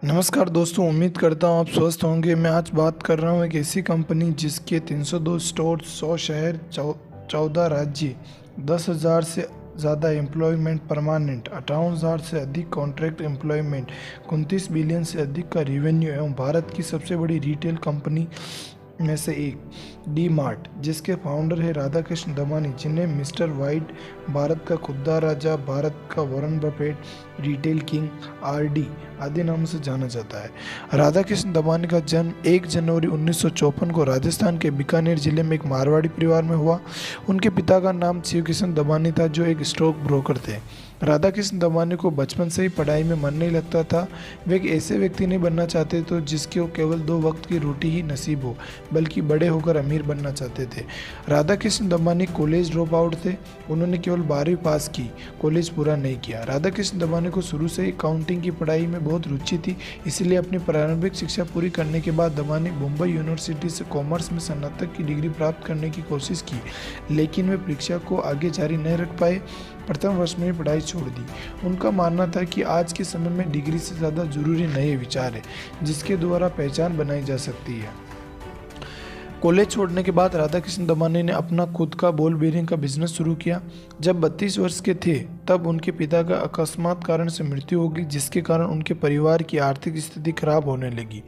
नमस्कार दोस्तों, उम्मीद करता हूँ आप स्वस्थ होंगे। मैं आज बात कर रहा हूँ एक ऐसी कंपनी जिसके 302 स्टोर, 100 शहर, 14 राज्य, 10,000 से ज़्यादा एम्प्लॉयमेंट परमानेंट, 58,000 से अधिक कॉन्ट्रैक्ट एम्प्लॉयमेंट, 29 बिलियन से अधिक का रेवेन्यू एवं भारत की सबसे बड़ी रिटेल कंपनी में से एक डी मार्ट, जिसके फाउंडर है राधा कृष्ण दमानी, जिन्हें मिस्टर वाइट, भारत का खुद्दा राजा, भारत का Warren Buffett, retail king, RD आदि नामों से जाना जाता है। राधा कृष्ण दमानी का जन्म 1 जनवरी 1954 को राजस्थान के बीकानेर जिले में एक मारवाड़ी परिवार में हुआ। उनके पिता का नाम शिव किशन दमानी था, जो एक स्टॉक ब्रोकर थे। राधा कृष्ण दमानी को बचपन से ही पढ़ाई में मन नहीं लगता था। वे एक ऐसे व्यक्ति नहीं बनना चाहते थे जिसके केवल 2 वक्त की रोटी ही नसीब हो, बल्कि बड़े होकर अमीर बनना चाहते थे। Radha Krishna Damani college drop out थे। उन्होंने केवल 12वीं पास की, कॉलेज पूरा नहीं किया। राधा कृष्ण दमानी को शुरू से ही अकाउंटिंग की पढ़ाई में बहुत रुचि थी, इसलिए अपनी प्रारंभिक शिक्षा पूरी करने के बाद दमानी मुंबई यूनिवर्सिटी से कॉमर्स में स्नातक की डिग्री प्राप्त करने की कोशिश की, लेकिन वे परीक्षा को आगे जारी नहीं रख पाए। प्रथम वर्ष में ही पढ़ाई छोड़ दी। उनका मानना था कि आज के समय में डिग्री से ज़्यादा जरूरी नए विचार है, जिसके द्वारा पहचान बनाई जा सकती है। कॉलेज छोड़ने के बाद राधा कृष्ण दमानी ने अपना खुद का बॉल बेयरिंग का बिजनेस शुरू किया। जब 32 वर्ष के थे तब उनके पिता का अकस्मात कारण से मृत्यु हो गई, जिसके कारण उनके परिवार की आर्थिक स्थिति खराब होने लगी,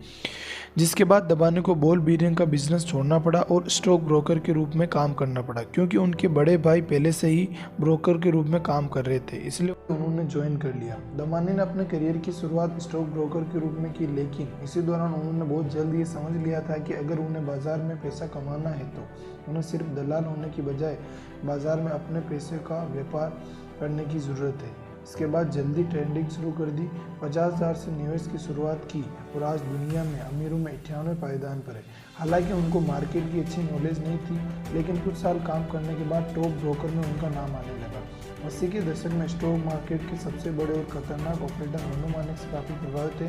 जिसके बाद दमानी को बॉल बेयरिंग का बिजनेस छोड़ना पड़ा और स्टॉक ब्रोकर के रूप में काम करना पड़ा। क्योंकि उनके बड़े भाई पहले से ही ब्रोकर के रूप में काम कर रहे थे, इसलिए उन्होंने ज्वाइन कर लिया। दमानी ने अपने करियर की शुरुआत स्टॉक ब्रोकर के रूप में की, लेकिन इसी दौरान उन्होंने बहुत जल्द ये समझ लिया था कि अगर उन्हें बाजार में पैसा कमाना है तो उन्हें सिर्फ दलाल होने की बजाय बाजार में अपने पैसे का व्यापार करने की ज़रूरत है। इसके बाद जल्दी ट्रेडिंग शुरू कर दी, 50,000 से निवेश की शुरुआत की और आज दुनिया में अमीरों में 98वें पायदान पर है। हालांकि उनको मार्केट की अच्छी नॉलेज नहीं थी, लेकिन कुछ साल काम करने के बाद टॉप ब्रोकर में उनका नाम आने लगा। 80 के दशक में स्टॉक मार्केट के सबसे बड़े और खतरनाक ऑपरेटर मनु मानिक से काफ़ी प्रभावित थे।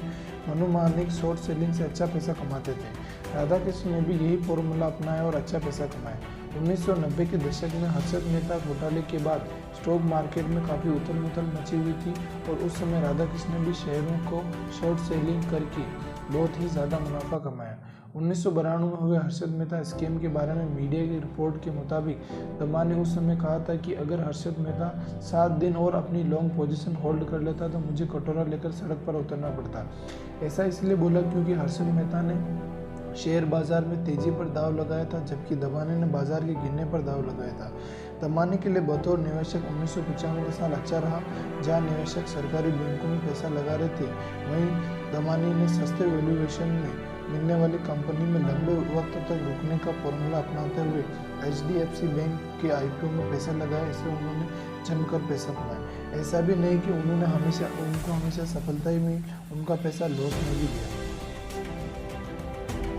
मनु मानिक शॉर्ट सेलिंग से अच्छा पैसा कमाते थे। राधा कृष्ण ने भी यही फॉर्मूला अपनाया और अच्छा पैसा कमाया। 1990 के दशक में हर्षद मेहता घोटाले के बाद स्टॉक मार्केट में काफ़ी उथल पुथल मची हुई थी और उस समय राधा कृष्ण ने भी शेयरों को शॉर्ट सेलिंग करके बहुत ही ज़्यादा मुनाफा कमाया। 1992 में हुए हर्षद मेहता स्कैम के बारे में मीडिया की रिपोर्ट के मुताबिक दमानी ने उस समय कहा था कि अगर हर्षद मेहता 7 दिन और अपनी लॉन्ग पोजीशन होल्ड कर लेता तो मुझे कटोरा लेकर सड़क पर उतरना पड़ता। ऐसा इसलिए बोला क्योंकि हर्षद मेहता ने शेयर बाजार में तेजी पर दाव लगाया था, जबकि दमानी ने बाजार के गिरने पर दाव लगाया था। दमानी के लिए बतौर निवेशक 1995 का साल अच्छा रहा, जहां निवेशक सरकारी बैंकों में पैसा लगा रहे थे। वहीं दमानी ने सस्ते वैल्यूएशन में मिलने वाली कंपनी में लंबे वक्त तक रुकने का फॉर्मूला अपनाते हुए HDFC बैंक के IPO में पैसा लगाया। इससे उन्होंने जमकर पैसा कमाया। ऐसा भी नहीं कि उनको हमेशा सफलता ही मिली, उनका पैसा लॉस में भी गया।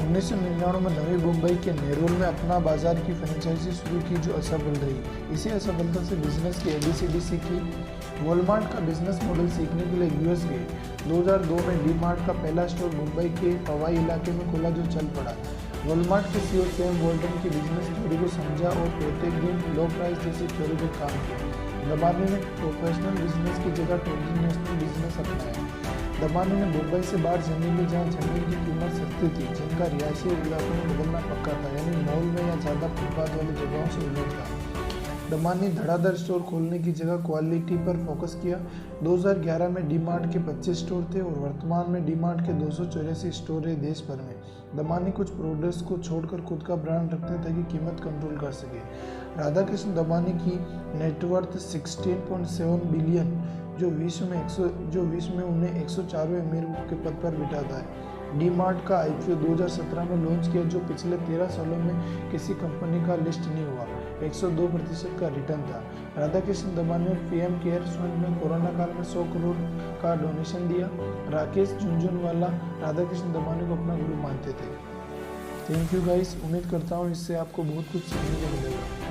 1999 में नवी मुंबई के नेरुल में अपना बाजार की फ्रेंचाइजी शुरू की, जो असफल रही। इसी असफलता से बिजनेस की ABCD सीखी। वॉलमार्ट का बिजनेस मॉडल सीखने के लिए US गए। 2002 में डी मार्ट का पहला स्टोर मुंबई के पवाई इलाके में खुला, जो चल पड़ा। वॉलमार्ट के CEO सैम वॉल्टन की बिजनेस थ्योरी को समझा और प्रत्येक दिन लो प्राइस जैसी थ्योरी पर काम किया। दमानी ने प्रोफेशनल बिजनेस की जगह ट्रेडिशनल बिजनेस अपनाया। दमानी ने मुंबई से बाहर जमीन ली जहाँ जमीन की कीमत सस्ती थी, जिनका रिहायशी इलाकों में बदलना पक्का था, यानी मॉल में या ज़्यादा फुटपाथ वाली जगहों से उल्लेख था। दमानी धड़ाधड़ स्टोर खोलने की जगह क्वालिटी पर फोकस किया। 2011 में डी मार्ट के 25 स्टोर थे और वर्तमान में डी मार्ट के 284 स्टोर है देश भर में। दमानी कुछ प्रोडक्ट्स को छोड़कर खुद का ब्रांड रखते हैं ताकि कीमत कंट्रोल कर सके। राधा कृष्ण दमानी की नेटवर्थ 16.7 बिलियन, जो विश्व में उन्हें 104वें अमीर के पद पर बिठाता है। डी मार्ट का IPO 2017 में लॉन्च किया, जो पिछले 13 सालों में किसी कंपनी का लिस्ट नहीं हुआ। 102% का रिटर्न था। राधा कृष्ण दमानी ने PM केयर्स फंड में कोरोना काल में 100 करोड़ का डोनेशन दिया। राकेश झुनझुनवाला राधा कृष्ण दमानी को अपना गुरु मानते थे। थैंक यू गाइस, उम्मीद करता हूँ इससे आपको बहुत कुछ सीखने को मिलेगा।